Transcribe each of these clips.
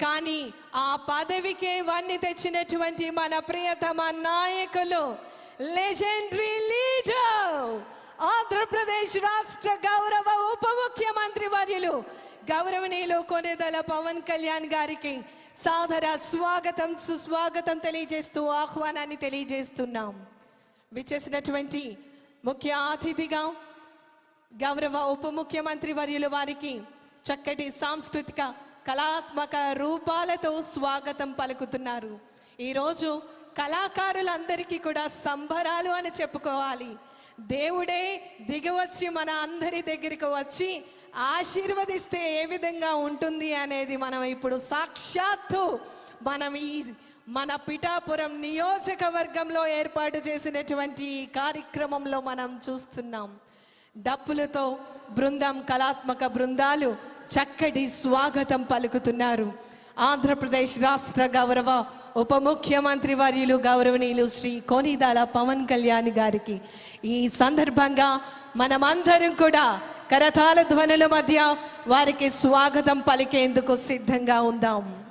కానీ ఆ పదవికే వన్ని తెచ్చినటువంటి మన ప్రియతమ నాయకులు, లెజెండరీ లీడర్, ఆంధ్రప్రదేశ్ రాష్ట్ర గౌరవ ఉప ముఖ్యమంత్రి వర్యులు గౌరవనీయులు కొణిదెల పవన్ కళ్యాణ్ గారికి సాదర స్వాగతం సుస్వాగతం తెలియజేస్తూ ఆహ్వానాన్ని తెలియజేస్తున్నాం. విచ్చేసినటువంటి ముఖ్య అతిథిగా గౌరవ ఉప ముఖ్యమంత్రి వర్యులు వారికి చక్కటి సాంస్కృతిక కళాత్మక రూపాలతో స్వాగతం పలుకుతున్నారు. ఈరోజు కళాకారులందరికీ కూడా సంబరాలు అని చెప్పుకోవాలి. దేవుడే దిగివచ్చి మన అందరి దగ్గరికి వచ్చి ఆశీర్వదిస్తే ఏ విధంగా ఉంటుంది అనేది మనం ఇప్పుడు సాక్షాత్తు మన పిఠాపురం నియోజకవర్గంలో ఏర్పాటు చేసినటువంటి ఈ కార్యక్రమంలో మనం చూస్తున్నాం. డప్పులతో బృందం, కళాత్మక బృందాలు చక్కటి స్వాగతం పలుకుతున్నారు. ఆంధ్రప్రదేశ్ రాష్ట్ర గౌరవ ఉప ముఖ్యమంత్రి వర్యులు గౌరవనీయులు శ్రీ కొణిదెల పవన్ కళ్యాణ్ గారికి ఈ సందర్భంగా మనమందరం కూడా కరతాళ ధ్వనుల మధ్య వారికి స్వాగతం పలికేందుకు సిద్ధంగా ఉందాం.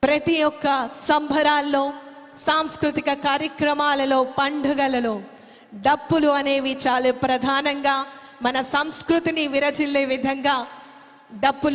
ప్రతి ఒక్క సంబరాల్లో, సాంస్కృతిక కార్యక్రమాలలో, పండుగలలో డప్పులు అనేవి చాలా ప్రధానంగా మన సంస్కృతిని విరచిల్లే విధంగా డప్పులు